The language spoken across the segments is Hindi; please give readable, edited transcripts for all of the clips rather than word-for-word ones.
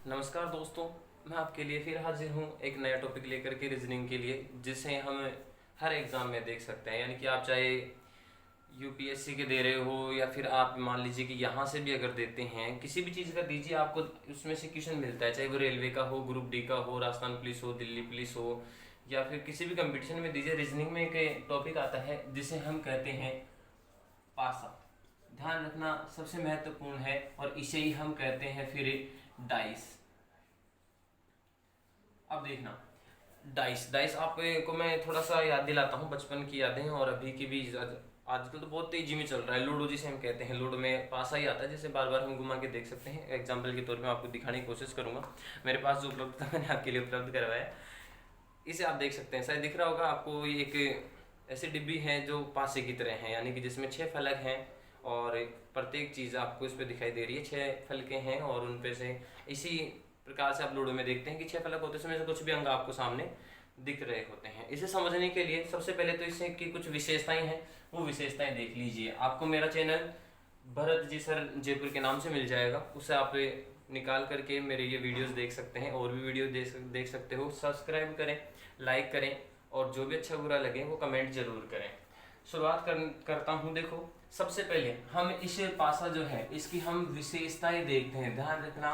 नमस्कार दोस्तों। मैं आपके लिए फिर हाजिर हूँ एक नया टॉपिक लेकर के रीजनिंग के लिए, जिसे हम हर एग्ज़ाम में देख सकते हैं। यानी कि आप चाहे यूपीएससी के दे रहे हो या फिर आप मान लीजिए कि यहाँ से भी अगर देते हैं, किसी भी चीज़ का दीजिए, आपको उसमें से क्वेश्चन मिलता है। चाहे वो रेलवे का हो, ग्रुप डी का हो, राजस्थान पुलिस हो, दिल्ली पुलिस हो, या फिर किसी भी कंपटीशन में दीजिए। रीजनिंग में एक टॉपिक आता है जिसे हम कहते हैं पासा। ध्यान रखना सबसे महत्वपूर्ण है, और इसे ही हम कहते हैं फिर डाइस। अब देखना, डाइस डाइस आपको मैं थोड़ा सा याद दिलाता हूँ बचपन की यादें और अभी की भी। आजकल तो बहुत तेजी में चल रहा है लूडो, जिसे हम कहते हैं। लूडो में पासा ही आता है, जिसे बार बार हम घुमा के देख सकते हैं। एग्जाम्पल के तौर पे आपको दिखाने की कोशिश करूंगा। मेरे पास जो उपलब्ध था मैंने आपके लिए उपलब्ध करवाया। इसे आप देख सकते हैं, शायद दिख रहा होगा आपको। ये एक ऐसी डिब्बी है जो पासे की तरह है, यानी कि जिसमें 6 फलक हैं और प्रत्येक चीज़ आपको इस पर दिखाई दे रही है। 6 फलके हैं और उन पे से इसी प्रकार से आप लूडो में देखते हैं कि 6 फलक होते हैं, उसमें से कुछ भी अंक आपको सामने दिख रहे होते हैं। इसे समझने के लिए सबसे पहले तो इससे की कुछ विशेषताएं हैं, वो विशेषताएं देख लीजिए। आपको मेरा चैनल भरत जी सर जयपुर के नाम से मिल जाएगा, उसे आप निकाल करके मेरे ये वीडियोस देख सकते हैं। और भी वीडियो देख सकते हो। सब्सक्राइब करें, लाइक करें, और जो भी अच्छा बुरा लगे वो कमेंट जरूर करें। शुरुआत करता हूँ। देखो, सबसे पहले हम इस पासा जो है इसकी हम विशेषताएं देखते हैं। ध्यान रखना,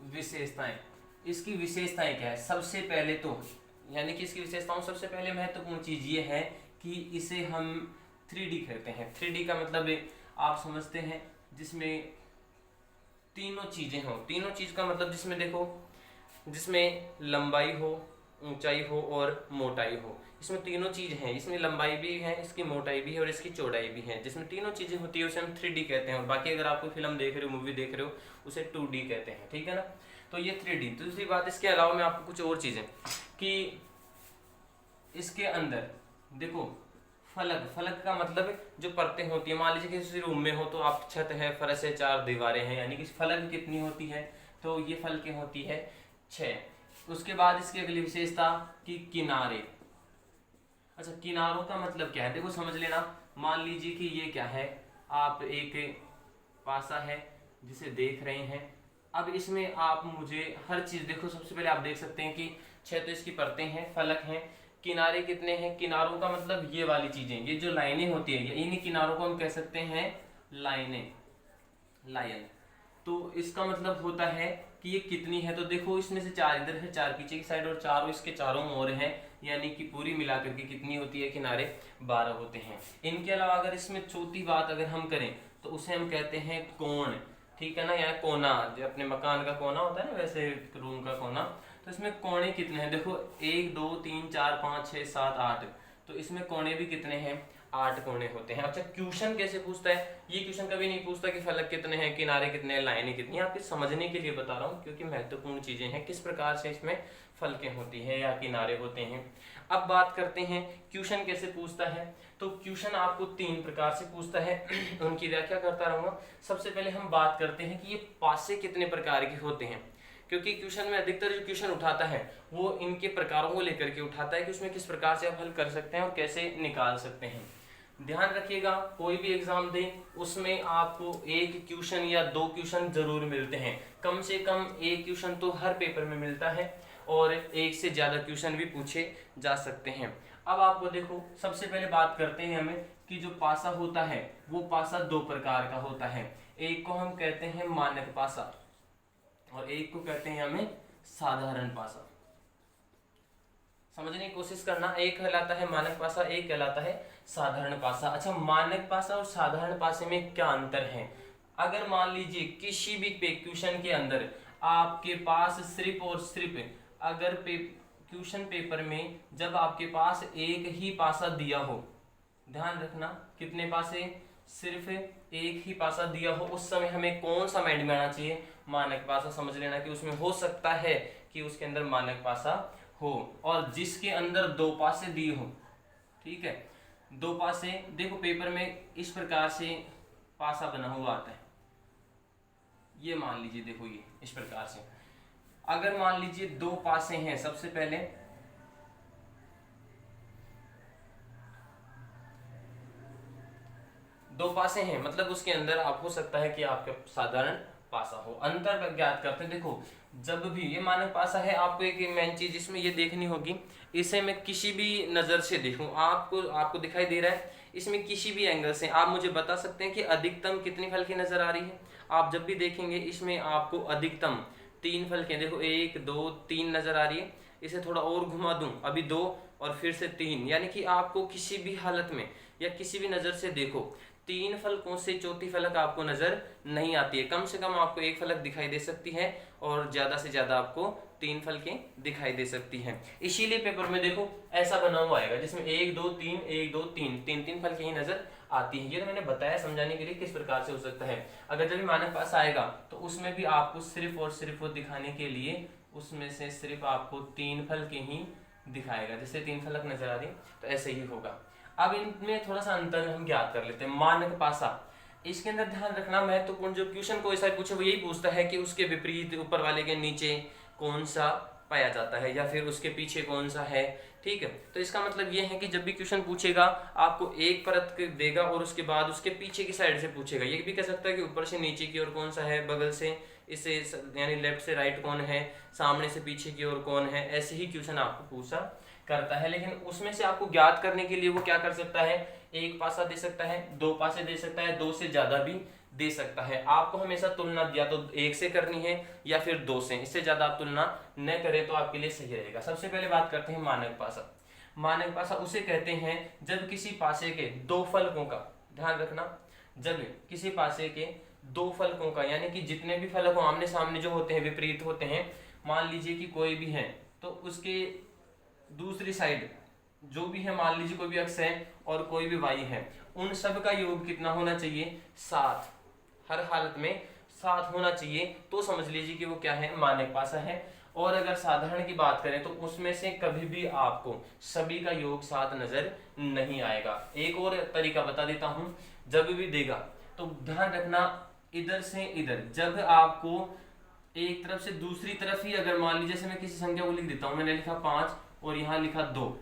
विशेषताएं। इसकी विशेषताएं क्या है? सबसे पहले तो यानी कि इसकी विशेषताओं सबसे पहले महत्वपूर्ण चीज ये है कि इसे हम 3D कहते हैं। 3D का मतलब आप समझते हैं, जिसमें तीनों चीजें हो। तीनों चीज का मतलब जिसमें देखो, जिसमें लंबाई हो, ऊंचाई हो और मोटाई हो। इसमें तीनों चीज हैं। इसमें लंबाई भी है, इसकी मोटाई भी है और इसकी चौड़ाई भी है। जिसमें तीनों चीजें होती है उसे हम 3D कहते हैं। और बाकी अगर आप कोई फिल्म देख रहे हो, मूवी देख रहे हो, उसे 2D कहते हैं। ठीक है ना? तो ये 3D। दूसरी बात, इसके अलावा मैं आपको कुछ और चीजें कि इसके अंदर देखो, फलक। फलक का मतलब जो परतें होती है। मान लीजिए किसी रूम में हो तो आप, छत है, फर्श है, 4 दीवारें हैं, यानी कि फलक कितनी होती है? तो ये फलकें होती है 6। उसके बाद इसकी अगली विशेषता कि किनारे। अच्छा, किनारों का मतलब क्या है? देखो समझ लेना। मान लीजिए कि ये क्या है, आप एक पासा है जिसे देख रहे हैं। अब इसमें आप मुझे हर चीज देखो। सबसे पहले आप देख सकते हैं कि 6 तो इसकी परतें हैं, फलक हैं। किनारे कितने हैं? किनारों का मतलब ये वाली चीजें, ये जो लाइनें होती है, इन्हीं किनारों को हम कह सकते हैं लाइनें, लाइन। तो इसका मतलब होता है कि ये कितनी है। तो देखो, इसमें से 4 इधर है, 4 पीछे की साइड और 4 इसके चारों ओर हैं। यानी कि पूरी मिलाकर के कितनी होती है? किनारे 12 होते हैं। इनके अलावा अगर इसमें चौथी बात अगर हम करें तो उसे हम कहते हैं कोण। ठीक है ना? या कोना, जो अपने मकान का कोना होता है ना, वैसे रूम का कोना। तो इसमें कोने कितने हैं? देखो, 1 2 3 4 5 6 7 8। तो इसमें कोने भी कितने हैं? 8 कोने होते हैं। अच्छा, क्वेश्चन कैसे पूछता है? ये क्वेश्चन कभी नहीं पूछता कि फलक कितने हैं, किनारे कितने हैं, लाइनें कितनी हैं। आपके समझने के लिए बता रहा हूँ, क्योंकि महत्वपूर्ण चीजें हैं किस प्रकार से इसमें फलकें होती हैं या किनारे होते हैं। अब बात करते हैं क्वेश्चन कैसे पूछता है। तो क्वेश्चन आपको 3 प्रकार से पूछता है। उनकी व्याख्या करता रहूंगा। सबसे पहले हम बात करते हैं कि ये पासे कितने प्रकार के होते हैं, क्योंकि क्वेश्चन में अधिकतर जो क्वेश्चन उठाता है वो इनके प्रकारों को लेकर के उठाता है कि उसमें किस प्रकार से आप हल कर सकते हैं और कैसे निकाल सकते हैं। ध्यान रखिएगा, कोई भी एग्जाम दें उसमें आपको एक क्वेश्चन या 2 क्वेश्चन जरूर मिलते हैं। कम से कम एक क्वेश्चन तो हर पेपर में मिलता है, और एक से ज्यादा क्वेश्चन भी पूछे जा सकते हैं। अब आपको देखो, सबसे पहले बात करते हैं हमें कि जो पासा होता है वो पासा 2 प्रकार का होता है। एक को हम कहते हैं मानक पासा और एक को कहते हैं हमें साधारण पासा। समझने की कोशिश करना। एक कहलाता है मानक पासा, एक कहलाता है साधारण पासा। अच्छा, मानक पासा और साधारण पासे में क्या अंतर है? अगर मान लीजिए किसी भी क्वेश्चन के अंदर आपके पास सिर्फ और सिर्फ अगर क्वेश्चन पेपर में जब आपके पास एक ही पासा दिया हो, ध्यान रखना, कितने पासे? सिर्फ एक ही पासा दिया हो, उस समय हमें कौन सा माइंड में आना चाहिए? मानक पासा। समझ लेना कि उसमें हो सकता है कि उसके अंदर मानक पासा हो। और जिसके अंदर 2 पासे दिए हो, ठीक है, 2 पासे, देखो पेपर में इस प्रकार से पासा बना हुआ आता है। ये मान लीजिए, देखो ये इस प्रकार से। अगर मान लीजिए 2 पासे हैं, सबसे पहले 2 पासे हैं, मतलब उसके अंदर आप हो सकता है कि आपके साधारण पासा हो। अंतर ज्ञात करते हैं। देखो जब भी ये मानक पासा है, आपको एक मेन चीज इसमें ये देखनी होगी, इसे मैं किसी भी नजर से देखूं, आपको दिखाई दे रहा है, इसमें किसी भी एंगल से आप मुझे बता सकते हैं कि अधिकतम कितनी फलकें नजर आ रही है। आप जब भी देखेंगे इसमें आपको अधिकतम 3 फलकें, देखो 1 2 3 नजर आ रही है। इसे थोड़ा और घुमा दूं, अभी 2 और फिर से 3, यानी कि आपको किसी भी हालत में या किसी भी नजर से देखो 3 फलकों से चौथी फलक आपको नजर नहीं आती है। कम से कम आपको 1 फलक दिखाई दे सकती है और ज्यादा से ज्यादा आपको 3 फलकें दिखाई दे सकती हैं। इसीलिए पेपर में देखो ऐसा बना हुआ आएगा जिसमें 1 2 3 1 2 3 3 फलकें ही नजर आती है। ये तो मैंने बताया समझाने के लिए किस प्रकार से हो सकता है। अगर जब भी मानक पास आएगा तो उसमें भी आपको सिर्फ और सिर्फ वो दिखाने के लिए उसमें से सिर्फ आपको 3 फलकें ही दिखाएगा। जैसे 3 फलक नजर आ रही तो ऐसे ही होगा। अब इनमें थोड़ा सा अंतर हम ज्ञात कर लेते हैं। मानक पासा, इसके अंदर ध्यान रखना महत्वपूर्ण, जो क्वेश्चन कोई सा पूछे वो यही पूछता है कि उसके विपरीत ऊपर वाले के नीचे कौन सा पाया जाता है या फिर उसके पीछे कौन सा है। ठीक है, तो इसका मतलब ये है कि जब भी क्वेश्चन पूछेगा आपको एक परत देगा और उसके बाद उसके पीछे की साइड से पूछेगा। ये भी कह सकता है कि ऊपर से नीचे की ओर कौन सा है, बगल से इससे यानी लेफ्ट से राइट कौन है, सामने से पीछे की ओर कौन है। ऐसे ही क्वेश्चन आपको पूछा करता है। लेकिन उसमें से आपको ज्ञात करने के लिए वो क्या कर सकता है, 1 पासा दे सकता है, 2 पासे दे सकता है, 2 से ज्यादा भी दे सकता है। आपको हमेशा तुलना या तो 1 से करनी है या फिर 2 से, इससे ज्यादा आप तुलना न करें तो आपके लिए सही रहेगा। सबसे पहले बात करते हैं मानक पासा। मानक पासा उसे कहते हैं जब किसी पासे के 2 फलकों का, ध्यान रखना, जब किसी पासे के 2 फलकों का, यानी कि जितने भी फलक आमने सामने जो होते हैं विपरीत होते हैं, मान लीजिए कि कोई भी है तो उसके दूसरी साइड जो भी है, मान लीजिए कोई भी अक्ष है और कोई भी वाई है, उन सब का योग कितना होना चाहिए, 7। हर हालत में 7 होना चाहिए, तो समझ लीजिए कि वो क्या है, मानक पासा है। और अगर साधारण की बात करें तो उसमें से कभी भी आपको सभी का योग 7 नजर नहीं आएगा। एक और तरीका बता देता हूं, जब भी देगा तो ध्यान रखना, इधर से इधर जब आपको एक तरफ से दूसरी तरफ ही, अगर मान लीजिए जैसे मैं किसी संख्या को लिख देता हूं, मैंने लिखा 5 और यहाँ लिखा 2,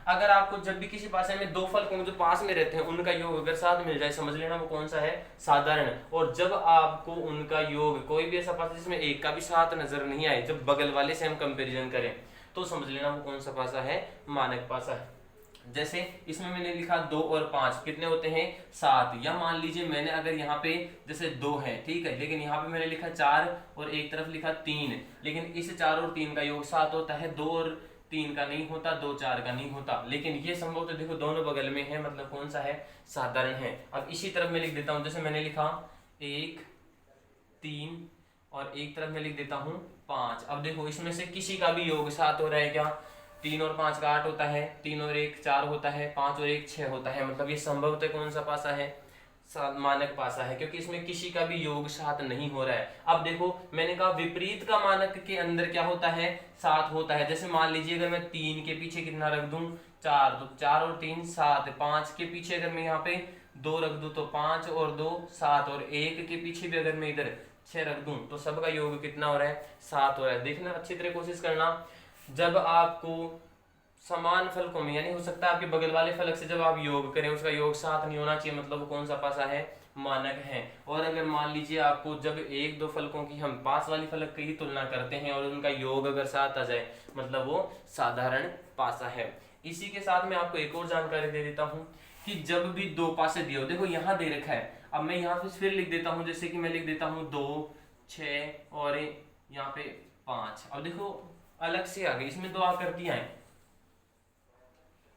अगर आपको जब भी किसी पासे में 2 फलक जो पास में रहते हैं उनका योग अगर 7 मिल जाए, समझ लेना वो कौन सा है, साधारण। और जब आपको उनका योग, कोई भी ऐसा पासा जिसमें 1 का भी 7 नजर नहीं आए, जब बगल वाले से हम कंपेरिजन करें तो समझ लेना वो कौन सा पासा है, मानक पासा है। जैसे इसमें मैंने लिखा 2 और 5 कितने होते हैं, 7। या मान लीजिए मैंने अगर यहाँ पे जैसे 2 है, ठीक है, लेकिन यहाँ पे मैंने लिखा 4 और एक तरफ लिखा 3, लेकिन इस 4 और 3 का योग 7 होता है, 2 और 3 का नहीं होता, 2 4 का नहीं होता। लेकिन ये संभव तो देखो दोनों बगल में है, मतलब कौन सा है, साधारण है। अब इसी तरफ मैं लिख देता हूँ, जैसे मैंने लिखा 1 3 और एक तरफ मैं लिख देता हूँ 5। अब देखो इसमें से किसी का भी योग 7 हो रहा है क्या, 3 और 5 का 8 होता है, 3 और 1 4 होता है, 5 और 1 6 होता है। मतलब ये संभवतः कौन सा पासा है, मानक पासा है, क्योंकि इसमें किसी का भी योग 7 नहीं हो रहा है। अब देखो मैंने कहा विपरीत का मानक के अंदर क्या होता है, 7 होता है। जैसे मान लीजिए अगर मैं 3 के पीछे कितना रख दूं, 4, तो 4 और 3 7, 5 के पीछे अगर मैं यहाँ पे 2 रख दूं तो 5 और 2 7, और 1 के पीछे भी अगर मैं इधर 6 रख दूं तो सबका योग कितना हो रहा है, 7 हो रहा है। देखना अच्छी तरह कोशिश करना, जब आपको समान फलकों में, यानी हो सकता है आपके बगल वाले फलक से जब आप योग करें उसका योग 7 नहीं होना चाहिए, मतलब वो कौन सा पासा है, मानक है। और अगर मान लीजिए आपको जब 1 2 फलकों की हम पास वाली फलक की ही तुलना करते हैं और उनका योग अगर 7 आ जाए, मतलब वो साधारण पासा है। इसी के साथ मैं आपको एक और जानकारी दे देता हूँ कि जब भी 2 पासे दिए हो, देखो यहाँ दे रखा है, अब मैं यहाँ पे फिर लिख देता हूँ, जैसे कि मैं लिख देता हूँ 2 6 और यहाँ पे 5। अब देखो अलग से आ गई, इसमें 2 आकृतियां हैं,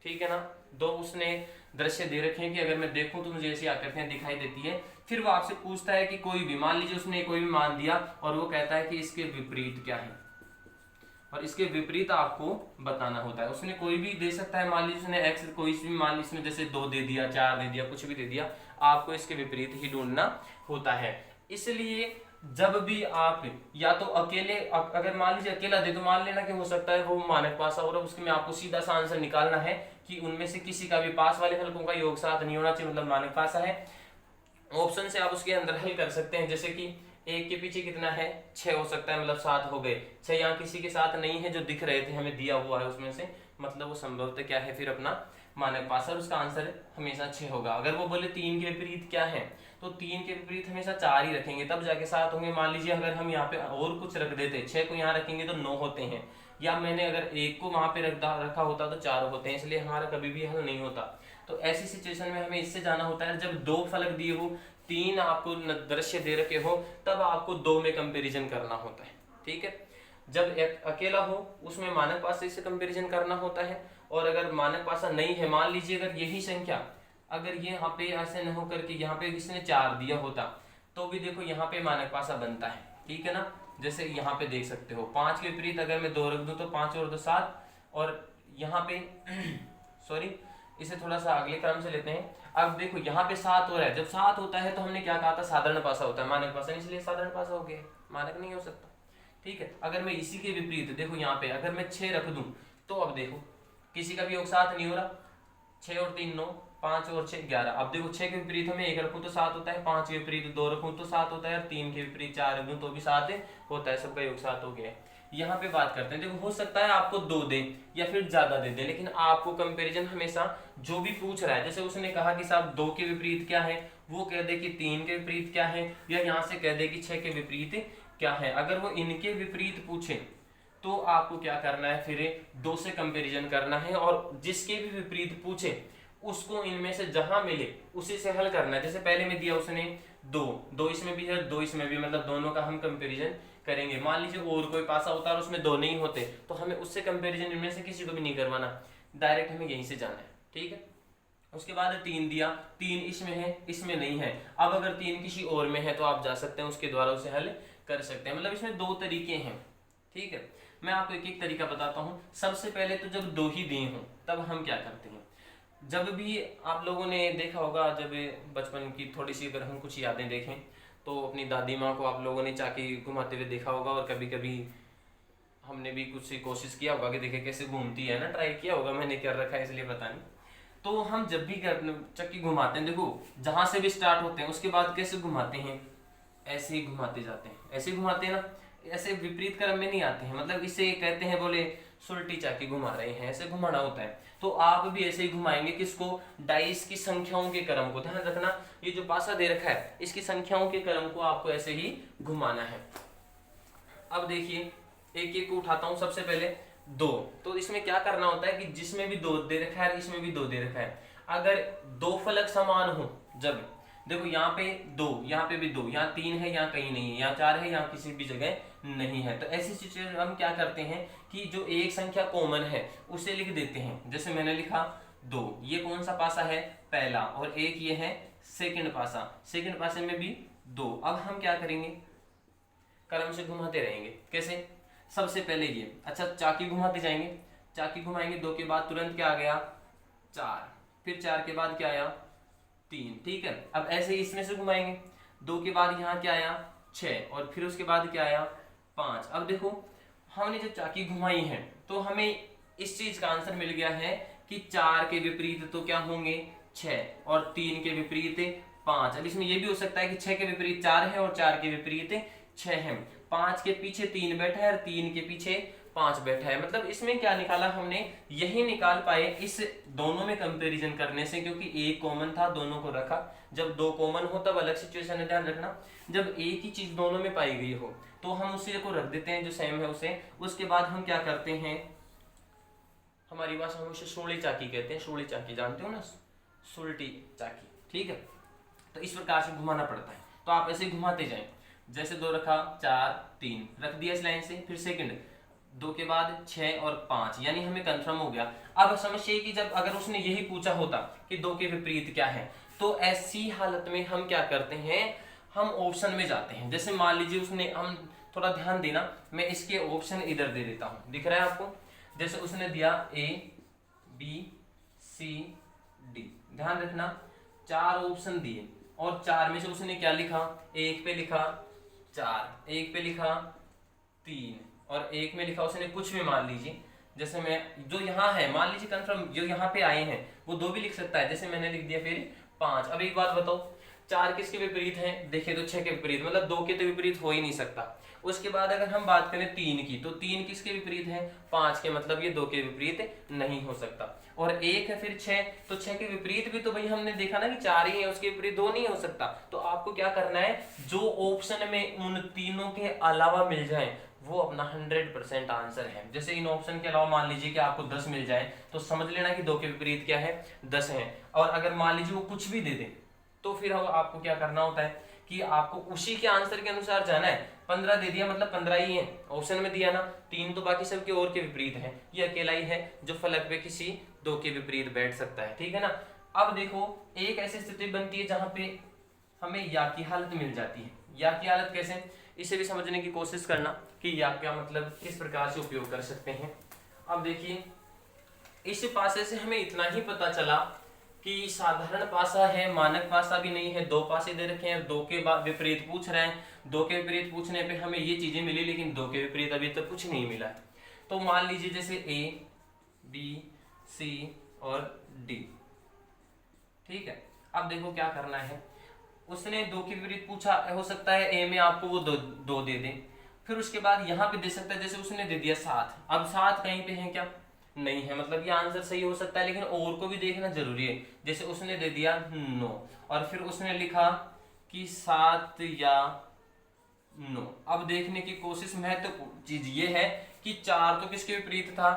ठीक है ना, 2 उसने दृश्य दे रखे हैं कि अगर मैं देखूं तो मुझे ऐसी आकृतियां दिखाई देती है। फिर वो आपसे पूछता है कि कोई भी, मान लीजिए उसने कोई भी मान दिया और वो कहता है कि इसके विपरीत क्या है, और इसके विपरीत आपको बताना होता है। उसने कोई भी दे सकता है, मान लीजिए उसने एक्स कोई भी, मान लीजिए इसमें जैसे 2 दे दिया, 4 दे दिया, कुछ भी दे दिया, आपको इसके विपरीत ही ढूंढना होता है। इसलिए जब भी आप या तो अकेले, अगर मान लीजिए अकेला दे तो मान लेना कि हो सकता है वो मानक पासा हो रहा है, उसके में आपको सीधा सा आंसर निकालना है कि उनमें से किसी का भी पास वाले फलकों का योग 7 नहीं होना चाहिए, मतलब मानक पासा है। ऑप्शन से आप उसके अंदर हल कर सकते हैं, जैसे कि 1 के पीछे कितना है, 6 हो सकता है, मतलब 7 हो गए। 6 यहाँ किसी के साथ नहीं है जो दिख रहे थे, हमें दिया हुआ है उसमें से, मतलब वो संभवतः क्या है फिर अपना मानक पासा, और उसका आंसर हमेशा 6 होगा। अगर वो बोले 3 के विपरीत क्या है, तो 3 के विपरीत हमेशा 4 ही रखेंगे, तब जाके 7 होंगे। मान लीजिए अगर हम यहाँ पे और कुछ रख देते, 6 को यहाँ रखेंगे तो 9 होते हैं, या मैंने अगर 1 को वहां पे रखा होता तो 4 होते हैं, इसलिए हमारा कभी भी हल नहीं होता। तो ऐसी सिचुएशन में हमें इससे जाना होता है, जब 2 फलक दिए हो, 3 आपको दृश्य दे रखे हो, तब आपको 2 में कंपेरिजन करना होता है। ठीक है, जब एक अकेला हो उसमें मानक पासा से कंपेरिजन करना होता है, और अगर मानक पासा नहीं है, मान लीजिए अगर यही संख्या अगर ये यहाँ पे ऐसे न होकर के यहाँ पे इसने 4 दिया होता, तो भी देखो यहाँ पे मानक पासा बनता है। ठीक है ना, जैसे यहाँ पे देख सकते हो 5 के विपरीत अगर मैं 2 रख दूं तो 5 और 2 7, और यहाँ पे सॉरी इसे थोड़ा सा अगले क्रम से लेते हैं। अब देखो यहाँ पे 7 हो रहा है, जब 7 होता है तो हमने क्या कहा था, साधारण पासा होता है, मानक पासा नहीं, इसलिए साधारण पासा हो गया, मानक नहीं हो सकता। ठीक है, अगर मैं इसी के विपरीत देखो यहाँ पे अगर मैं 6 रख दूं, तो अब देखो किसी का भी योग 7 नहीं हो रहा, 6 और 3 9, 5 और 6 11। अब देखो 6 के विपरीत में 1 रखूं तो 7 होता है, 5 के विपरीत 2 रखूं तो 7 होता है, और 3 के विपरीत 4 रख दूं तो भी 7 होता है, सबका योग 7 हो गया है। यहाँ पे बात करते हैं, देखो हो सकता है आपको 2 दे या फिर ज्यादा दे दे, लेकिन आपको कंपैरिजन हमेशा जो भी पूछ रहा है, जैसे उसने कहा कि साहब 2 के विपरीत क्या है, वो कह दे कि 3 के विपरीत क्या है, या यहाँ से कह दे कि 6 के विपरीत क्या है। अगर वो इनके विपरीत पूछे तो आपको क्या करना है, फिर 2 से कंपैरिजन करना है, और जिसके भी विपरीत पूछे उसको इनमें से जहां मिले उसी से हल करना है। जैसे पहले में दिया उसने 2 इसमें भी है, 2 इसमें भी, मतलब दोनों का हम कंपैरिजन करेंगे। मान लीजिए और कोई पासा होता है और उसमें 2 नहीं होते, तो हमें उससे कंपैरिजन इनमें से किसी को भी नहीं करवाना, डायरेक्ट हमें यहीं से जाना है। ठीक है, उसके बाद 3 दिया, 3 इसमें है, इसमें नहीं है। अब अगर 3 किसी और में है तो आप जा सकते हैं, उसके द्वारा उसे हल कर सकते हैं। मतलब इसमें 2 तरीके हैं। ठीक है, मैं आपको एक एक तरीका बताता हूँ। सबसे पहले तो जब 2 ही दिए हों तब हम क्या करते हैं, जब भी आप लोगों ने देखा होगा, जब बचपन की थोड़ी सी अगर हम कुछ यादें देखें तो अपनी दादी माँ को आप लोगों ने चाकी घुमाते हुए देखा होगा, और कभी कभी हमने भी कुछ कोशिश किया होगा कि देखे कैसे घूमती है ना, ट्राई किया होगा, मैंने कर रखा है इसलिए पता नहीं। तो हम जब भी चक्की घुमाते हैं, देखो जहां से भी स्टार्ट होते हैं उसके बाद कैसे घुमाते हैं, ऐसे ही घुमाते जाते हैं, ऐसे ही घुमाते हैं ना, ऐसे विपरीत क्रम में नहीं आते हैं। मतलब इसे कहते हैं, बोले सुलटी चाकी घुमा रहे हैं, ऐसे घुमाना होता है। तो आप भी ऐसे ही घुमाएंगे, किसको, डाइस की संख्याओं के क्रम को। ध्यान रखना, ये जो पासा दे रखा है इसकी संख्याओं के क्रम को आपको ऐसे ही घुमाना है। अब देखिए एक एक को उठाता हूं। सबसे पहले 2, तो इसमें क्या करना होता है कि जिसमें भी 2 दे रखा है इसमें भी 2 दे रखा है, अगर 2 फलक समान हो, जब देखो यहाँ पे 2, यहाँ पे भी 2, यहाँ 3 है, यहाँ कहीं नहीं है, यहाँ 4 है, यहाँ किसी भी जगह नहीं है, तो ऐसी सिचुएशन में हम क्या करते हैं कि जो एक संख्या कॉमन है उसे लिख देते हैं। जैसे मैंने लिखा 2, ये कौन सा पासा है, पहला, और एक ये है सेकंड पासा, सेकंड पासे में भी 2। अब हम क्या करेंगे, क्रम से घुमाते रहेंगे। कैसे, सबसे पहले ये, अच्छा चाकी घुमाते जाएंगे, चाकी घुमाएंगे, 2 के बाद तुरंत क्या आ गया, 4, फिर 4 के बाद क्या आया, 3। ठीक है, अब ऐसे ही इसमें से घुमाएंगे, 2 के बाद यहाँ क्या आया, 6, और फिर उसके बाद क्या आया, 5। अब देखो हमने जब चाकी घुमाई है तो हमें इस चीज का आंसर मिल गया है कि 4 के विपरीत तो क्या होंगे, 6, और 3 के विपरीत 5। अब इसमें यह भी हो सकता है कि 6 के विपरीत 4 है और 4 के विपरीत 6 है, 5 के पीछे 3 बैठा है और 3 के पीछे 5 बैठा है। मतलब इसमें क्या निकाला हमने, यही निकाल पाए इस दोनों में कंपैरिजन करने से, क्योंकि एक कॉमन था, दोनों को रखा। जब 2 कॉमन हो तब अलग सिचुएशन है, ध्यान रखना। जब एक ही चीज दोनों में पाई गई हो तो हम उसी को रख देते हैं जो सेम है उसे। उसके बाद हम क्या करते हैं, हमारी भाषा में उसे सूली चाकी कहते हैं, सूली चाकी जानते हो ना, सुलटी चाकी। ठीक है, तो इस प्रकार से घुमाना पड़ता है। तो आप ऐसे घुमाते जाएं, जैसे 2 रखा, 4 3 रख दिया इस लाइन से, फिर सेकंड 2 के बाद 6 और 5, यानी हमें कंफर्म हो गया। अब समझिए कि जब अगर उसने यही पूछा होता कि 2 के विपरीत क्या है, तो ऐसी हालत में हम क्या करते हैं, हम ऑप्शन में जाते हैं। जैसे मान लीजिए उसने, हम थोड़ा ध्यान देना, मैं इसके ऑप्शन इधर दे देता हूं, दिख रहा है आपको। जैसे उसने दिया A B C D, ध्यान रखना 4 ऑप्शन दिए, और 4 में से उसने क्या लिखा, एक पे लिखा 4, एक पे लिखा 3, और एक में लिखा उसने कुछ भी, मान लीजिए जैसे मैं जो यहाँ है, मान लीजिए कंफर्म जो यहाँ पे आए हैं वो 2 भी लिख सकता है, जैसे मैंने लिख दिया फिर 5। अब एक बात बताओ, 4 किसके विपरीत हैं, देखिए तो 6 के विपरीत, मतलब 2 के तो विपरीत हो ही नहीं सकता। उसके बाद अगर हम बात करें 3 की, तो 3 किसके विपरीत है, 5 के, मतलब ये 2 के विपरीत नहीं हो सकता। और 1 है फिर 6, तो 6 के विपरीत भी तो भाई हमने देखा ना कि 4 ही है, उसके विपरीत 2 नहीं हो सकता। तो आपको क्या करना है, जो ऑप्शन में उन तीनों के अलावा मिल जाए वो अपना 100% आंसर है। जैसे इन ऑप्शन के अलावा मान लीजिए कि आपको 10 मिल जाए, तो समझ लेना कि 2 के विपरीत क्या है, 10 है। और अगर मान लीजिए वो कुछ भी दे दे, तो फिर आपको क्या करना होता है कि आपको उसी के आंसर के अनुसार जाना है। 15 दे दिया मतलब 15 ही है, ऑप्शन में दिया ना 3, तो बाकी सबके और के विपरीत है, ये अकेला ही है जो फलक पे किसी 2 के विपरीत बैठ सकता है, ठीक है ना। अब देखो एक ऐसी स्थिति बनती है जहां पे हमें या की हालत मिल जाती है। या की हालत कैसे, इसे भी समझने की कोशिश करना कि या का मतलब किस प्रकार से उपयोग कर सकते हैं। अब देखिए इस पासे से हमें इतना ही पता चला कि साधारण पासा है, मानक पासा भी नहीं है, 2 पासे दे रखे हैं, 2 के बाद विपरीत पूछ रहे हैं, 2 के विपरीत पूछने पे हमें ये चीजें मिली, लेकिन 2 के विपरीत अभी तक कुछ नहीं मिला है। तो मान लीजिए जैसे ए, बी, सी और डी, ठीक है। अब देखो क्या करना है, उसने 2 के विपरीत पूछा, हो सकता है ए में आपको वो दो दे दे, फिर उसके बाद यहाँ पे दे सकता है, जैसे उसने दे दिया 7, अब 7 कहीं पे है क्या, नहीं है, मतलब ये आंसर सही हो सकता है, लेकिन और को भी देखना जरूरी है। जैसे उसने दे दिया 9 और फिर उसने लिखा कि 7 या 9। अब देखने की कोशिश, महत्वपूर्ण चीज ये है कि 4 तो किसके विपरीत था,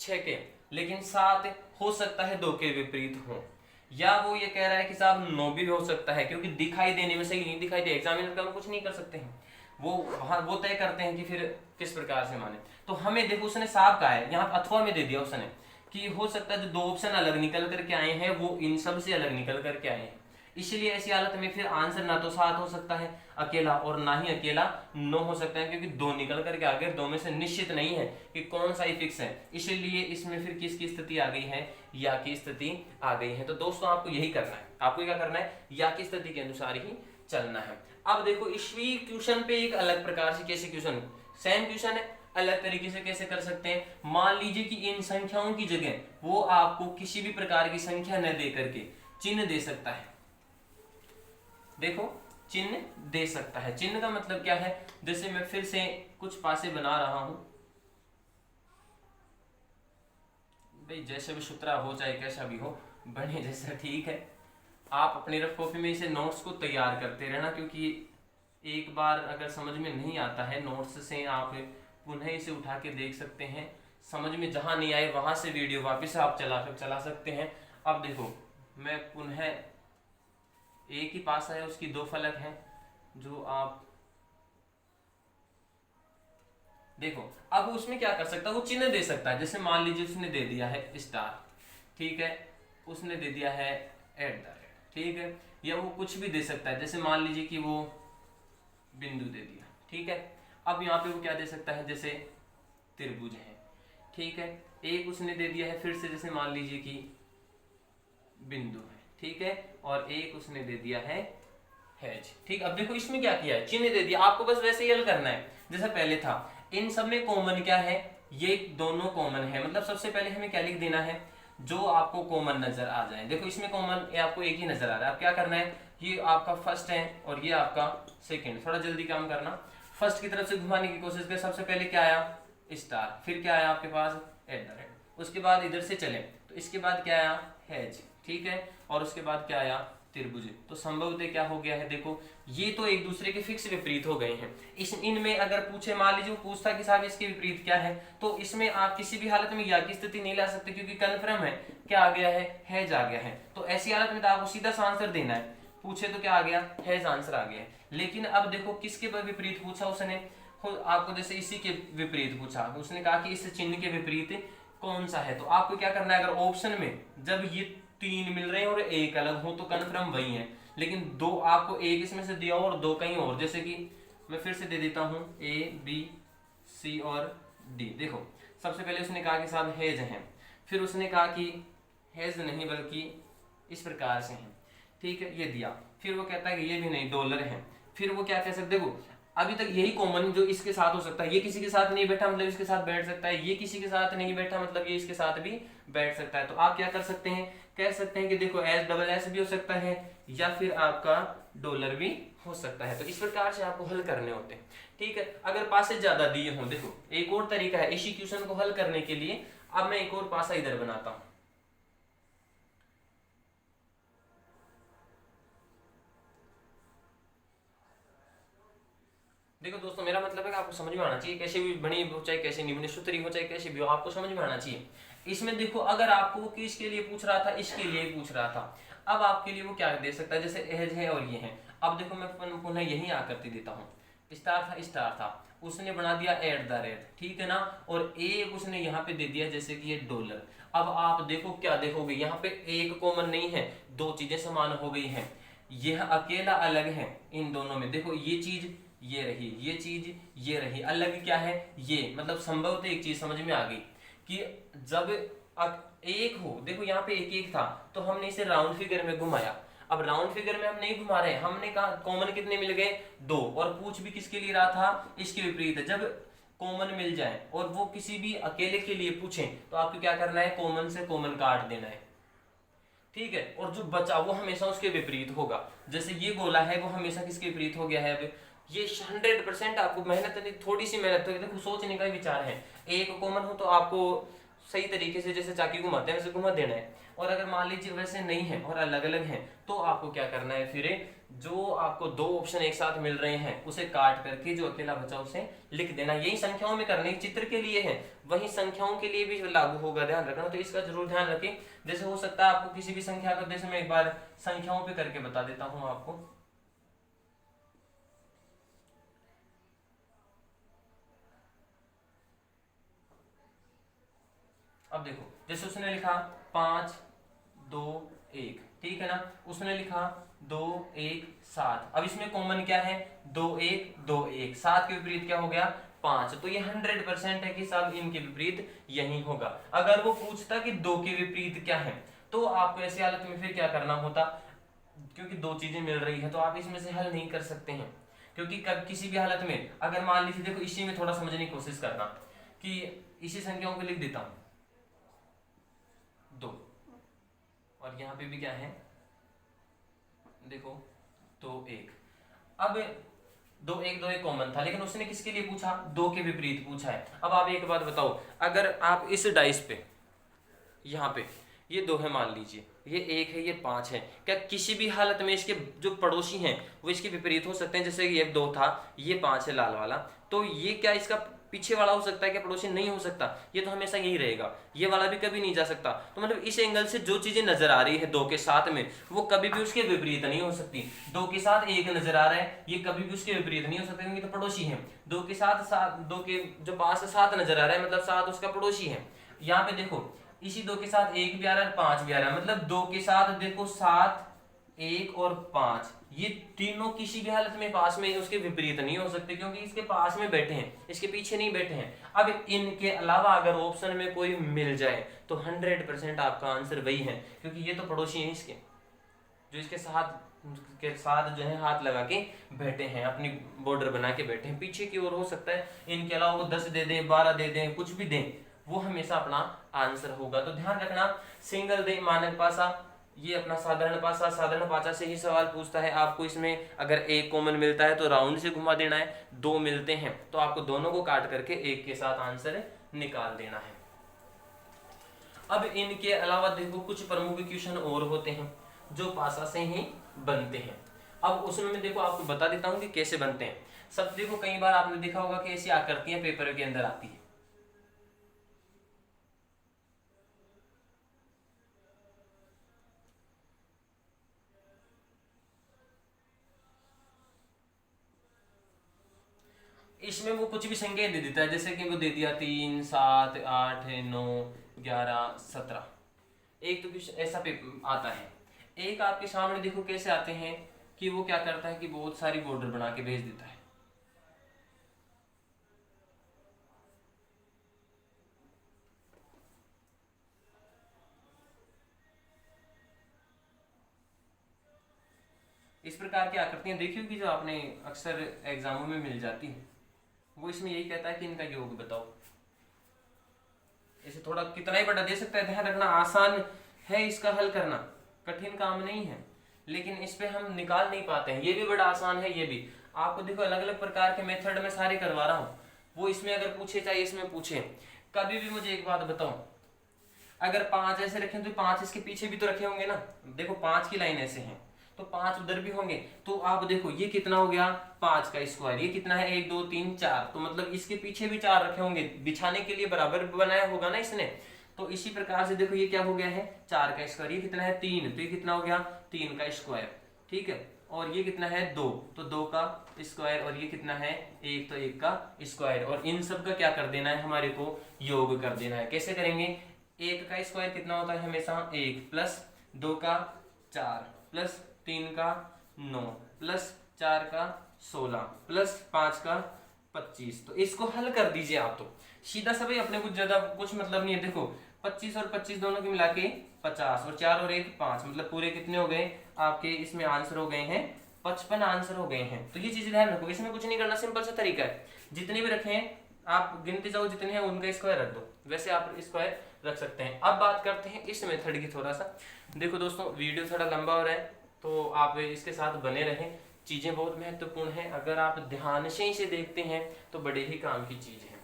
6 के, लेकिन 7 हो सकता है 2 के विपरीत हो, या वो ये कह रहा है कि साहब 9 भी हो सकता है, क्योंकि दिखाई देने में सही नहीं दिखाई दे, एग्जामिनर का हम कुछ नहीं कर सकते हैं, वो तय करते हैं कि फिर किस प्रकार से माने। तो हमें देखो उसने साफ कहा है, यहाँ अथवा में दे दिया उसने कि हो सकता है जो 2 ऑप्शन अलग निकल करके आए हैं वो इन सब से अलग निकल करके आए हैं, इसलिए ऐसी हालत में फिर आंसर ना तो 7 हो सकता है अकेला और ना ही अकेला 9 हो सकता है, क्योंकि 2 निकल करके आ गए, 2 में से निश्चित नहीं है कि कौन सा ही फिक्स है, इसलिए इसमें फिर किसकी स्थिति आ गई है, या की स्थिति आ गई है। तो दोस्तों आपको यही करना है, आपको क्या करना है, या की स्थिति के अनुसार ही चलना है। अब देखो इसी क्वेश्चन पे एक अलग प्रकार से कैसे क्वेश्चन, सेम क्वेश्चन है, अलग तरीके से कैसे कर सकते हैं। मान लीजिए कि इन संख्याओं की जगह वो आपको किसी भी प्रकार की संख्या न दे करके चिन्ह दे सकता है। देखो चिन्ह दे सकता है, चिन्ह का मतलब क्या है, जैसे मैं फिर से कुछ पासे बना रहा हूं, भाई जैसे भी सूत्रा हो चाहे कैसा भी हो बने जैसा, ठीक है। आप अपनी रफ कॉपी में इसे नोट्स को तैयार करते रहना, क्योंकि एक बार अगर समझ में नहीं आता है नोट्स से आप पुनः इसे उठा के देख सकते हैं, समझ में जहां नहीं आए वहां से वीडियो वापस आप चला सकते हैं। अब देखो मैं पुनः एक ही पास है, उसकी 2 फलक हैं जो आप देखो। अब उसमें क्या कर सकता है, वो चिन्ह दे सकता है, जैसे मान लीजिए उसने दे दिया है स्टार, ठीक है, उसने दे दिया है @ ठीक है, या वो कुछ भी दे सकता है, जैसे मान लीजिए कि वो बिंदु दे दिया, ठीक है। अब यहाँ पे वो क्या दे सकता है, जैसे त्रिभुज है, ठीक है, एक उसने दे दिया है फिर से, जैसे मान लीजिए कि बिंदु है, ठीक है, और एक उसने दे दिया है हैज, ठीक। अब देखो इसमें क्या किया है, चिन्ह दे दिया, आपको बस वैसे ही हल करना है जैसा पहले था। इन सब में कॉमन क्या है, ये दोनों कॉमन है, मतलब सबसे पहले हमें क्या लिख देना है, जो आपको कॉमन नजर आ जाए। देखो इसमें कॉमन ये आपको एक ही नजर आ रहा है, अब क्या करना है, ये आपका फर्स्ट है और ये आपका सेकंड, थोड़ा जल्दी काम करना। फर्स्ट की तरफ से घुमाने की कोशिश करें, सबसे पहले क्या आया स्टार, फिर क्या आया आपके पास @ उसके बाद इधर से चले तो इसके बाद क्या आया हैज, ठीक है, और उसके बाद क्या आया त्रिभुज। तो संभवतः क्या हो गया है, देखो ये तो एक दूसरे के फिक्स विपरीत हो गए हैं। इनमें अगर पूछे, मान लीजिए वो पूछता कि साहब इसके विपरीत क्या है, तो इसमें आप किसी भी हालत में या की स्थिति नहीं ला सकते, क्योंकि कन्फर्म है क्या आ गया है, हैज आ गया है। तो ऐसी हालत में तो आपको सीधा सा आंसर देना है, पूछे तो क्या आ गया, हैज आंसर आ गया है। लेकिन अब देखो किसके विपरीत पूछा उसने, आपको जैसे इसी के विपरीत पूछा, उसने कहा कि इस चिन्ह के विपरीत कौन सा है, तो आपको क्या करना है, अगर ऑप्शन में जब ये 3 मिल रहे हैं और एक अलग हो तो कन्फर्म वही है, लेकिन 2 आपको एक इसमें से दिया और 2 कहीं और, जैसे कि मैं फिर से दे देता हूं A B C और D। देखो सबसे पहले उसने कहा कि साहब हैज है, फिर उसने कहा कि हैज नहीं बल्कि इस प्रकार से है, ठीक है, ये दिया, फिर वो कहता है कि ये भी नहीं, डॉलर है, फिर वो क्या कह सकते, देखो अभी तक यही कॉमन जो इसके साथ हो सकता है, ये किसी के साथ नहीं बैठा मतलब इसके साथ बैठ सकता है, ये किसी के साथ नहीं बैठा मतलब ये इसके साथ भी बैठ सकता है। तो आप क्या कर सकते हैं, कह सकते हैं कि देखो एस डबल एस भी हो सकता है या फिर आपका डॉलर भी हो सकता है। तो इस प्रकार से आपको हल करने होते हैं, ठीक है। अगर पासे ज्यादा दिए हों, देखो एक और तरीका है इसी क्वेश्चन को हल करने के लिए। अब मैं एक और पासा इधर बनाता हूं। देखो दोस्तों, मेरा मतलब है कि आपको समझ में आना चाहिए, कैसे भी बनी हो चाहे कैसे नहीं बनी, सुतरी हो चाहे कैसे भी हो, आपको समझ में आना चाहिए। इसमें देखो अगर आपको किसके लिए पूछ रहा था, इसके लिए पूछ रहा था, अब आपके लिए वो क्या दे सकता है, जैसे एज है और ये है। अब देखो मैं पुनः यही आकृति देता हूँ, स्टार था उसने बना दिया एट द रेट, ठीक है ना, और एक उसने यहाँ पे दे दिया जैसे कि ये डॉलर। अब आप देखो क्या देखोगे, यहाँ पे एक कॉमन नहीं है, दो चीजें समान हो गई हैं, यह अकेला अलग है इन दोनों में। देखो ये चीज ये रही, ये चीज ये रही, अलग क्या है ये, मतलब संभवतः एक चीज समझ में आ गई कि जब एक हो, देखो यहाँ पे एक एक था तो हमने इसे राउंड फिगर में घुमाया। अब राउंड फिगर में हम नहीं घुमा रहे, हमने कहा कॉमन कितने मिल गए, दो, और पूछ भी किसके लिए रहा था, इसके विपरीत है। जब कॉमन मिल जाए और वो किसी भी अकेले के लिए पूछें तो आपको क्या करना है, कॉमन से कॉमन काट देना है, ठीक है। और जो बचा वो हमेशा उसके विपरीत होगा, जैसे ये गोला है वो हमेशा किसके विपरीत हो गया है। अब ये 100% आपको मेहनत नहीं, थोड़ी सी मेहनत तो देखो सोचने का ही विचार है। एक कॉमन हो तो आपको सही तरीके से जैसे चाकी घुमाते हैं वैसे घुमा देना है, और अगर मान लीजिए वैसे नहीं है और अलग अलग हैं तो आपको क्या करना है, फिर जो आपको दो ऑप्शन एक साथ मिल रहे हैं उसे काट करके जो अकेला बचा उसे लिख देना। यही संख्याओं में करने, चित्र के लिए है, वही संख्याओं के लिए भी लागू होगा, ध्यान रखना। तो इसका जरूर ध्यान रखें। जैसे हो सकता है आपको किसी भी संख्या का, जैसे मैं एक बार संख्याओं पे करके बता देता हूं आपको। अब देखो जैसे उसने लिखा 5 2 1, ठीक है ना, उसने लिखा 2 1 7। अब इसमें कॉमन क्या है, 2 1 2 1, 7 के विपरीत क्या हो गया 5। तो ये 100% है कि सब इनके विपरीत यही होगा। अगर वो पूछता कि दो के विपरीत क्या है तो आपको ऐसी हालत में फिर क्या करना होता, क्योंकि दो चीजें मिल रही है तो आप इसमें से हल नहीं कर सकते हैं। क्योंकि कब किसी भी हालत में अगर मान लीजिए, देखो इसी में थोड़ा समझने की कोशिश करना कि इसी संख्याओं को लिख देता हूं 2, और यहाँ पे भी क्या है देखो 2 1। अब 2 1 कॉमन था लेकिन उसने किसके लिए पूछा, दो के विपरीत पूछा है। अब आप एक बात बताओ, अगर आप इस डाइस पे यहाँ पे ये 2 है मान लीजिए, ये 1 है ये 5 है, क्या किसी भी हालत में इसके जो पड़ोसी हैं वो इसके विपरीत हो सकते हैं। जैसे ये 2 था ये 5 है लाल वाला, तो ये क्या इसका पीछे वाला हो सकता है, क्या पड़ोसी नहीं हो सकता, ये तो हमेशा यही रहेगा, ये वाला भी कभी नहीं जा सकता। तो मतलब इस एंगल से जो चीजें नजर आ रही है 2 के साथ में वो कभी भी उसके विपरीत नहीं हो सकती। 2 के साथ 1 नजर आ रहा है ये कभी भी उसके विपरीत नहीं हो सकता क्योंकि तो पड़ोसी है। 2 के साथ 2 के जो पास 7 नजर आ रहा है मतलब 7 उसका पड़ोसी है। यहाँ पे देखो इसी 2 के साथ 1 भी आ रहा है 5 भी आ रहा है, मतलब 2 के साथ देखो 7 1 और 5, ये तीनों किसी भी हालत में पास में उसके विपरीत नहीं हो सकते क्योंकि इसके पास में बैठे हैं, इसके पीछे नहीं बैठे हैं। अब इनके अलावा अगर ऑप्शन में कोई मिल जाए तो 100% आपका आंसर वही है, क्योंकि ये तो पड़ोसी हैं इसके, जो इसके साथ जो है हाथ लगा के बैठे हैं, अपनी बॉर्डर बना के बैठे हैं। पीछे की ओर हो सकता है इनके अलावा वो 10 दे दें 12 दे दें कुछ भी दें, वो हमेशा अपना आंसर होगा। तो ध्यान रखना, सिंगल दे मानक पासा, ये अपना साधारण पासा, साधारण पासा से ही सवाल पूछता है आपको। इसमें अगर एक कॉमन मिलता है तो राउंड से घुमा देना है, दो मिलते हैं तो आपको दोनों को काट करके एक के साथ आंसर निकाल देना है। अब इनके अलावा देखो कुछ प्रमुख क्वेश्चन और होते हैं जो पासा से ही बनते हैं। अब उसमें मैं देखो आपको बता देता हूं कि कैसे बनते हैं। सब देखो कई बार आपने देखा होगा कि ऐसी आकृतियां पेपर के अंदर आती है। इसमें वो कुछ भी संख्या दे देता है, जैसे कि वो दे दिया 3 7 8 9 11 17। एक तो कुछ ऐसा आता है। एक आपके सामने देखो कैसे आते हैं कि वो क्या करता है कि बहुत सारी बॉर्डर बना के भेज देता है। इस प्रकार की आकृतियां देखी होगी जो आपने अक्सर एग्जामों में मिल जाती हैं, वो इसमें यही कहता है कि इनका योग बताओ। इसे थोड़ा कितना ही बड़ा दे सकता है, ध्यान रखना आसान है इसका हल करना, कठिन काम नहीं है, लेकिन इस पे हम निकाल नहीं पाते हैं। ये भी बड़ा आसान है, ये भी आपको देखो अलग अलग प्रकार के मेथड में सारे करवा रहा हूँ, वो इसमें अगर पूछे चाहे इसमें पूछे। कभी भी मुझे एक बात बताओ, अगर 5 ऐसे रखे तो 5 इसके पीछे भी तो रखे होंगे ना, देखो 5 की लाइन ऐसे है तो 5 उधर भी होंगे, तो आप देखो ये कितना हो गया 5 का स्क्वायर, ये कितना है 1 2 3 4, तो मतलब इसके पीछे भी 4 रखे होंगे, बिछाने के लिए बराबर बनाया होगा ना इसने। तो इसी प्रकार से देखो ये क्या हो गया है 4 का स्क्वायर, ये कितना है 3, तो ये कितना हो गया 3 का स्क्वायर, ठीक है। और ये कितना है 2, तो 2 का स्क्वायर, और ये कितना है 1, तो 1 का स्क्वायर। और इन सब का क्या कर देना है, हमारे को योग कर देना है। कैसे करेंगे, 1 का स्क्वायर कितना होता है हमेशा 1, प्लस 2 का 4, प्लस 3 का 9, प्लस 4 का 16, प्लस 5 का 25। तो इसको हल कर दीजिए आप, तो सीधा सा भाई, अपने कुछ ज्यादा कुछ मतलब नहीं है। देखो 25 और 25 दोनों के मिला के 50, और 4 और 1 5, मतलब पूरे कितने हो गए आपके, इसमें आंसर हो गए हैं 55 आंसर हो गए हैं। तो ये चीज ध्यान रखो, इसमें कुछ नहीं करना, सिंपल सा तरीका है, जितने भी रखे हैं आप गिनते जाओ, जितने हैं उनका स्क्वायर रख दो, वैसे आप स्क्वायर रख सकते हैं। अब बात करते हैं इस मेथड की थोड़ा सा। देखो दोस्तों वीडियो थोड़ा लंबा हो रहा है, तो आप इसके साथ बने रहें, चीजें बहुत महत्वपूर्ण हैं, अगर आप ध्यान से इसे देखते हैं तो बड़े ही काम की चीज है।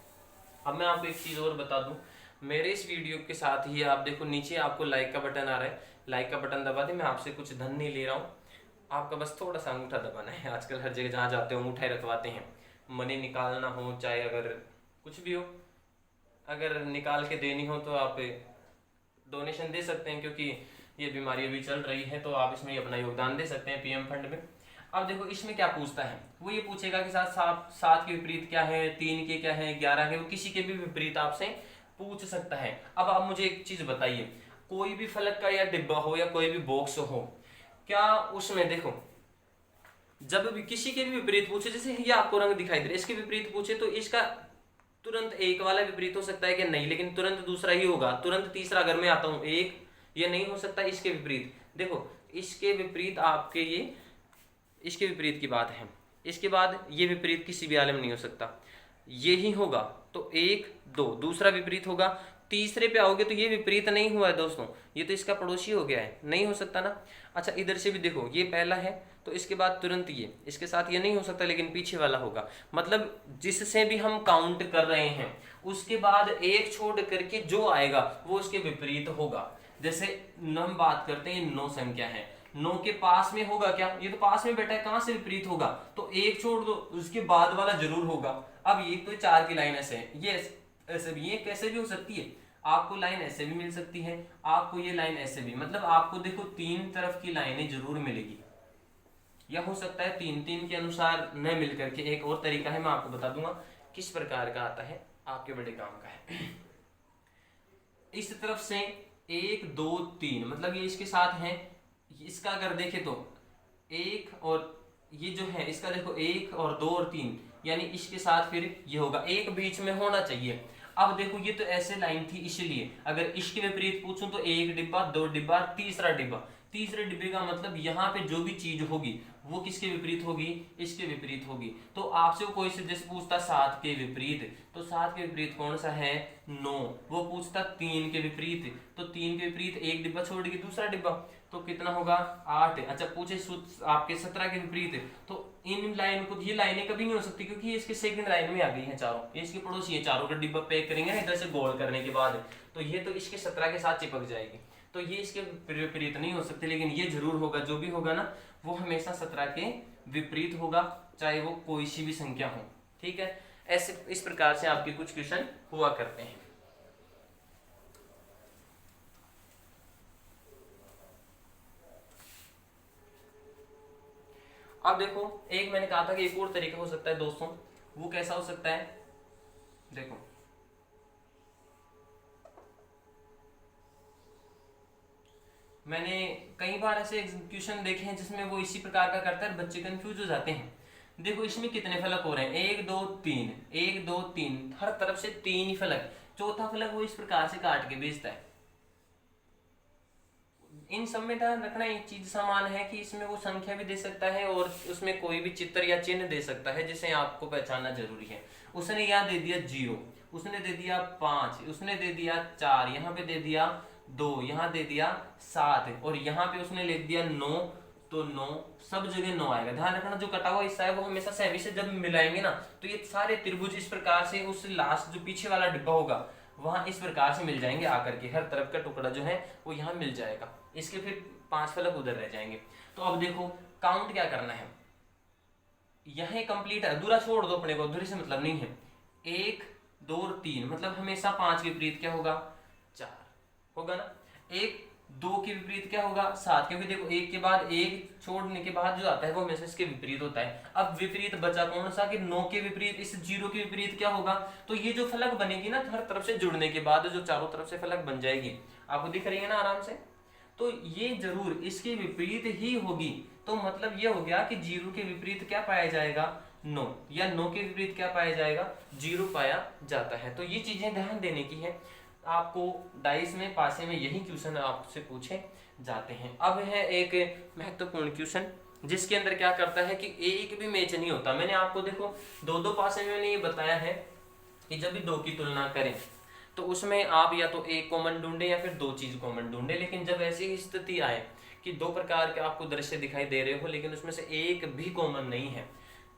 अब मैं आपको एक चीज और बता दूं, मेरे इस वीडियो के साथ ही आप देखो नीचे आपको लाइक का बटन आ रहा है, लाइक का बटन दबा दें। मैं आपसे कुछ धन नहीं ले रहा हूँ, आपका बस थोड़ा सा अंगूठा दबाना है। आजकल हर जगह जहाँ जाते हो अंगूठा रखवाते हैं, मनी निकालना हो चाहे अगर कुछ भी हो, अगर निकाल के देनी हो तो आप डोनेशन दे सकते हैं, क्योंकि ये बीमारी अभी चल रही है, तो आप इसमें अपना योगदान दे सकते हैं पीएम फंड में। अब देखो इसमें क्या पूछता है, वो ये पूछेगा कि सात के विपरीत क्या है, 3 के क्या है, 11 के, वो किसी के भी विपरीत आपसे पूछ सकता है। अब आप मुझे एक चीज बताइए, कोई भी फलक का या डिब्बा हो या कोई भी बॉक्स हो, क्या उसमें देखो जब भी किसी के भी विपरीत पूछे, जैसे ये आपको रंग दिखाई दे रहा है, इसके विपरीत पूछे तो इसका तुरंत एक वाला विपरीत हो सकता है कि नहीं, लेकिन तुरंत दूसरा ही होगा, तुरंत तीसरा अगर मैं आता हूं एक, ये नहीं हो सकता इसके विपरीत। देखो इसके विपरीत आपके ये, इसके विपरीत की बात है, इसके बाद ये विपरीत किसी भी आलम में नहीं हो सकता, ये ही होगा। तो 1 2 दूसरा विपरीत होगा, तीसरे पे आओगे तो ये विपरीत नहीं हुआ है दोस्तों, ये तो इसका पड़ोसी हो गया है, नहीं हो सकता ना। अच्छा इधर से भी देखो, ये पहला है तो इसके बाद तुरंत ये, इसके साथ ये नहीं हो सकता, लेकिन पीछे वाला होगा। मतलब जिससे भी हम काउंट कर रहे हैं उसके बाद एक छोड़ करके जो आएगा वो उसके विपरीत होगा। जैसे हम बात करते हैं 9 संख्या है, 9 के पास में होगा क्या, ये तो पास में बैठा है, कहां से विपरीत होगा, तो एक छोड़ दो उसके बाद वाला जरूर होगा। अब ये तो 4 की लाइन ऐसे है, ये ऐसे भी, ये कैसे भी हो सकती है, आपको लाइन ऐसे भी मिल सकती है, आपको ये लाइन ऐसे भी, मतलब आपको देखो 3 तरफ की लाइनें जरूर मिलेगी, या हो सकता है 3 के अनुसार न मिल करके। एक और तरीका है, मैं आपको बता दूंगा किस प्रकार का आता है, आपके बड़े काम का है। इस तरफ से 1 2 3, मतलब ये इसके साथ है, इसका अगर देखे तो 1 और ये जो है इसका देखो 1 और 2 और 3, यानी इसके साथ फिर ये होगा, एक बीच में होना चाहिए। अब देखो ये तो ऐसे लाइन थी, इसलिए अगर इसके विपरीत पूछूं तो 1 डिब्बा 2 डिब्बा तीसरा डिब्बा, तीसरे डिब्बे का मतलब यहाँ पे जो भी चीज होगी वो किसके विपरीत होगी, इसके विपरीत होगी। तो आपसे वो कोई से जैसे पूछता 7 के विपरीत, तो 7 के विपरीत कौन सा है 9, वो पूछता 3 के विपरीत, तो 3 के विपरीत एक डिब्बा छोड़ के दूसरा डिब्बा, तो कितना होगा 8। अच्छा पूछे आपके 17 के विपरीत, तो इन लाइन को, ये लाइनें कभी नहीं हो सकती क्योंकि ये इसके सेकंड लाइन में आ गई हैं चारों, ये इसके पड़ोसी है, चारों का डिब्बा पैक करेंगे ना इधर से गोल करने के बाद, तो ये तो इसके 17 के साथ चिपक जाएगी, तो ये इसके विपरीत नहीं हो सकते, लेकिन ये जरूर होगा, जो भी होगा ना वो हमेशा 17 के विपरीत होगा, चाहे वो कोई सी भी संख्या हो, ठीक है। ऐसे इस प्रकार से आपके कुछ क्वेश्चन हुआ करते हैं। अब देखो एक मैंने कहा था कि एक और तरीका हो सकता है दोस्तों, वो कैसा हो सकता है, देखो मैंने कई बार ऐसे एग्जीक्यूशन देखे हैं जिसमें वो इसी प्रकार का करता है, बच्चे कंफ्यूज हो जाते हैं। देखो इसमें कितने फलक हो रहे हैं, 1 2 3 1 2 3, हर तरफ से 3 ही फलक, चौथा फलक वो इस प्रकार से काट के भेजता है, इन सब में ध्यान रखना एक चीज समान है कि इसमें वो संख्या भी दे सकता है और उसमें कोई भी चित्र या चिन्ह दे सकता है, जिसे आपको पहचानना जरूरी है। उसने यहाँ दे दिया 0, उसने दे दिया 5, उसने दे दिया 4, यहाँ पे दे दिया 2, यहाँ दे दिया 7 और यहाँ पे उसने लिख दिया 9, तो 9 सब जगह 9 आएगा। ध्यान रखना जो कटा हुआ हिस्सा है वो हमेशा सही से जब मिलाएंगे ना तो ये सारे त्रिभुज इस प्रकार से उस लास्ट जो पीछे वाला डिब्बा होगा वहां इस प्रकार से मिल जाएंगे आकर के, हर तरफ का टुकड़ा जो है वो यहाँ मिल जाएगा। इसके फिर 5 फलक उधर रह जाएंगे। तो अब देखो काउंट क्या करना है, यह कंप्लीट है, अधूरा छोड़ दो, अपने को अधूरे से मतलब नहीं है। 1 2 और 3 मतलब हमेशा 5 के विपरीत क्या होगा 4 होगा ना। 1 2 के विपरीत क्या होगा 7, क्योंकि देखो 1 के बाद 1 छोड़ने के बाद जो आता है वो हमेशा इसके विपरीत होता है। अब विपरीत बचा कौन सा कि 9 के विपरीत, इस 0 के विपरीत क्या होगा, तो ये जो फलक बनेगी ना हर तरफ से जुड़ने के बाद जो चारों तरफ से फलक बन जाएगी, आपको दिख रही है ना आराम से, तो ये जरूर इसके विपरीत ही होगी। तो मतलब ये हो गया कि 0 के विपरीत क्या पाया जाएगा 9, या 9 के विपरीत क्या पाया जाएगा 0 पाया जाता है। तो ये चीजें ध्यान देने की है। आपको डाइस में पासे में यही क्वेश्चन आपसे पूछे जाते हैं। अब है एक महत्वपूर्ण क्वेश्चन जिसके अंदर क्या करता है कि एक भी मैच नहीं होता। मैंने आपको देखो 2 पासे में मैंने ये बताया है कि जब भी 2 की तुलना करें तो उसमें आप या तो एक कॉमन ढूंढे या फिर 2 चीज कॉमन ढूंढे, लेकिन जब ऐसी स्थिति आए कि 2 प्रकार के आपको दृश्य दिखाई दे रहे हो लेकिन उसमें से एक भी कॉमन नहीं है,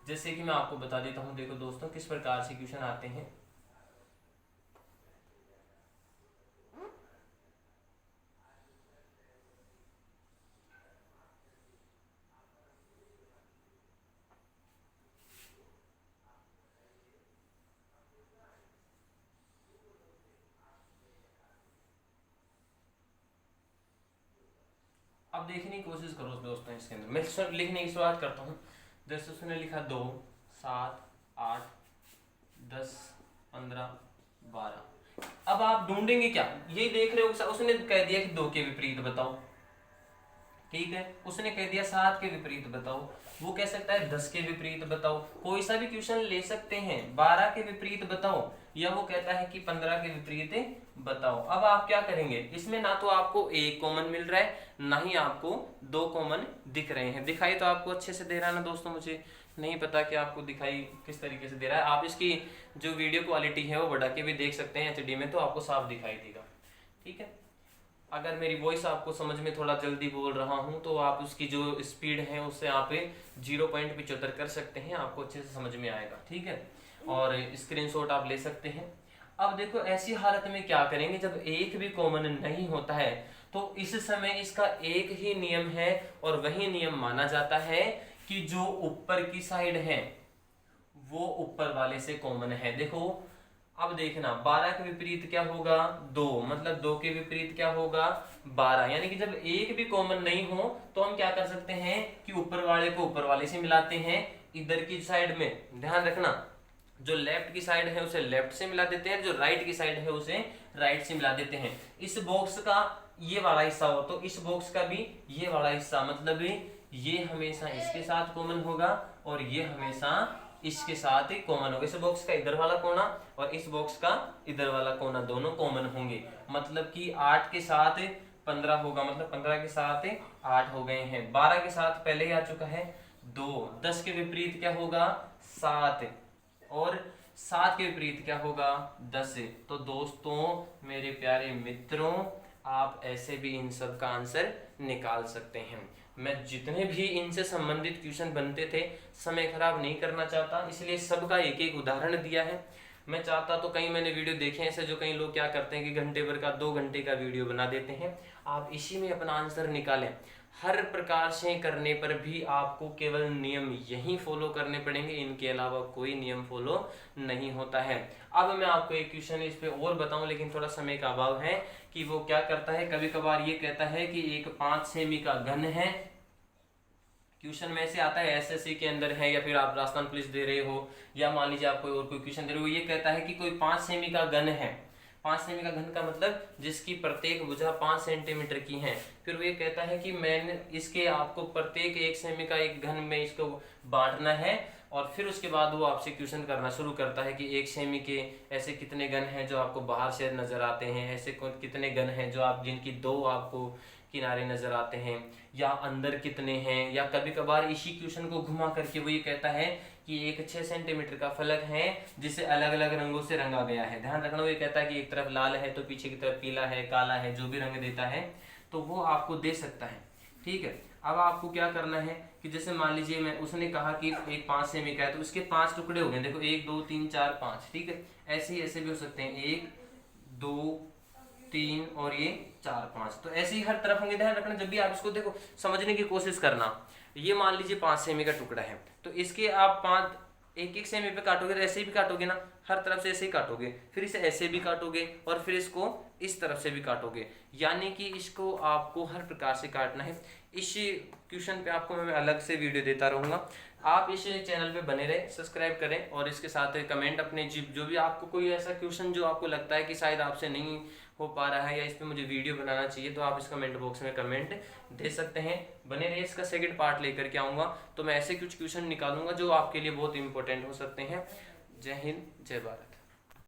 जैसे कि मैं आपको बता देता हूं, देखो दोस्तों किस प्रकार से क्वेश्चन आते हैं। अब देखने की कोशिश करो दोस्तों, इसके अंदर मैं लिखने की शुरुआत करता हूँ। जैसे उसने लिखा 2 7 8 10 15 12। अब आप ढूंढेंगे क्या, ये देख रहे हो उसने कह दिया कि 2 के विपरीत बताओ, ठीक है, उसने कह दिया 7 के विपरीत बताओ, वो कह सकता है 10 के विपरीत बताओ, कोई सा भी क्वेश्चन ले सकते हैं। 12 के विपरीत बताओ, या वो कहता है कि 15 के विपरीत बताओ। अब आप क्या करेंगे, इसमें ना तो आपको एक कॉमन मिल रहा है ना ही आपको 2 कॉमन दिख रहे हैं। दिखाई तो आपको अच्छे से दे रहा है ना दोस्तों, मुझे नहीं पता कि आपको दिखाई किस तरीके से दे रहा है। आप इसकी जो वीडियो क्वालिटी है वो बढ़ा के भी देख सकते हैं HD में, तो आपको साफ दिखाई देगा, ठीक है। अगर मेरी वॉइस आपको समझ में थोड़ा जल्दी बोल रहा हूं तो आप उसकी जो स्पीड है उससे आप 0.75 कर सकते हैं, आपको अच्छे से समझ में आएगा, ठीक है। और स्क्रीनशॉट आप ले सकते हैं। अब देखो ऐसी हालत में क्या करेंगे, जब एक भी कॉमन नहीं होता है तो इस समय इसका एक ही नियम है और वही नियम माना जाता है कि जो ऊपर की साइड है वो ऊपर वाले से कॉमन है। देखो अब देखना 12 के विपरीत क्या होगा 2, मतलब 2 के विपरीत क्या होगा 12, यानी कि जब एक भी कॉमन नहीं हो तो हम क्या कर सकते हैं कि ऊपर वाले को ऊपर वाले से मिलाते हैं। इधर की साइड में ध्यान रखना, जो लेफ्ट की साइड है उसे लेफ्ट से मिला देते हैं, जो राइट की साइड है उसे राइट से मिला देते हैं। इस बॉक्स का ये वाला हिस्सा हो तो इस बॉक्स का भी ये वाला हिस्सा, मतलब ये हमेशा इसके साथ कॉमन होगा और ये हमेशा इसके साथ ही कॉमन होगा। इस बॉक्स का इधर वाला कोना और इस बॉक्स का इधर वाला कोना दोनों कॉमन होंगे, मतलब कि 8 के साथ 15 होगा, मतलब 15 के साथ 8 हो गए हैं। 12 के साथ पहले ही आ चुका है 2, 10 के विपरीत क्या होगा 7 और 7 के विपरीत क्या होगा 10। तो दोस्तों मेरे प्यारे मित्रों, आप ऐसे भी इन सब का आंसर निकाल सकते हैं। मैं जितने भी इनसे संबंधित क्वेश्चन बनते थे समय खराब नहीं करना चाहता, इसलिए सबका एक एक उदाहरण दिया है। मैं चाहता तो कई मैंने वीडियो देखे ऐसे जो कई लोग क्या करते हैं कि घंटे भर का 2 घंटे का वीडियो बना देते हैं। आप इसी में अपना आंसर निकालें। हर प्रकार से करने पर भी आपको केवल नियम यही फॉलो करने पड़ेंगे, इनके अलावा कोई नियम फॉलो नहीं होता है। अब मैं आपको एक क्वेश्चन इस पे और बताऊं, लेकिन थोड़ा समय का अभाव है कि वो क्या करता है, कभी कभार ये कहता है कि एक 5 सेमी का घन है। क्वेश्चन में से आता है SSC के अंदर है या फिर आप राजस्थान पुलिस दे रहे हो या मान लीजिए आप कोई और कोई क्वेश्चन दे रहे हो, ये कहता है कि कोई 5 सेमी का घन है। 5 सेमी का घन का मतलब जिसकी प्रत्येक भुजा 5 सेंटीमीटर की है। फिर वो ये कहता है कि मैंने इसके आपको प्रत्येक 1 सेमी का एक घन में इसको बांटना है और फिर उसके बाद वो आपसे क्वेश्चन करना शुरू करता है कि 1 सेमी के ऐसे कितने गन हैं जो आपको बाहर से नज़र आते हैं, ऐसे कितने गन हैं जो आप जिनकी 2 आपको किनारे नज़र आते हैं, या अंदर कितने हैं, या कभी कभार इसी क्वेश्चन को घुमा करके वो ये कहता है कि एक 6 सेंटीमीटर का फलक है जिसे अलग अलग रंगों से रंगा गया है। ध्यान रखना, वो ये कहता है कि एक तरफ लाल है तो पीछे की तरफ पीला है, काला है, जो भी रंग देता है तो वो आपको दे सकता है। ठीक है, अब आपको क्या करना है कि जैसे मान लीजिए मैं उसने कहा कि एक 5 सेमी का है तो उसके 5 टुकड़े हो गए, देखो 1 2 3 4 5। ठीक है, ऐसे ही ऐसे भी हो सकते हैं, 1 2 3 और ये 4 5, तो ऐसे ही हर तरफ होंगे। ध्यान रखना जब भी आप इसको देखो समझने की कोशिश करना। ये मान लीजिए 5 सेमी का टुकड़ा है तो इसके आप 5 1 सेमी पे काटोगे तो ऐसे ही भी काटोगे ना, हर तरफ से ऐसे ही काटोगे, फिर इसे ऐसे भी काटोगे और फिर इसको इस तरफ से भी काटोगे, यानी कि इसको आपको हर प्रकार से काटना है। इस क्वेश्चन पे आपको मैं अलग से वीडियो देता रहूँगा, आप इस चैनल पे बने रहे, सब्सक्राइब करें और इसके साथ कमेंट अपने जो भी आपको कोई ऐसा क्वेश्चन जो आपको लगता है कि शायद आपसे नहीं हो पा रहा है या इस पर मुझे वीडियो बनाना चाहिए तो आप इस कमेंट बॉक्स में कमेंट दे सकते हैं। बने रहिए, इसका सेकंड पार्ट लेकर के आऊँगा तो मैं ऐसे कुछ क्वेश्चन निकालूंगा जो आपके लिए बहुत इंपॉर्टेंट हो सकते हैं। जय हिंद, जय भारत।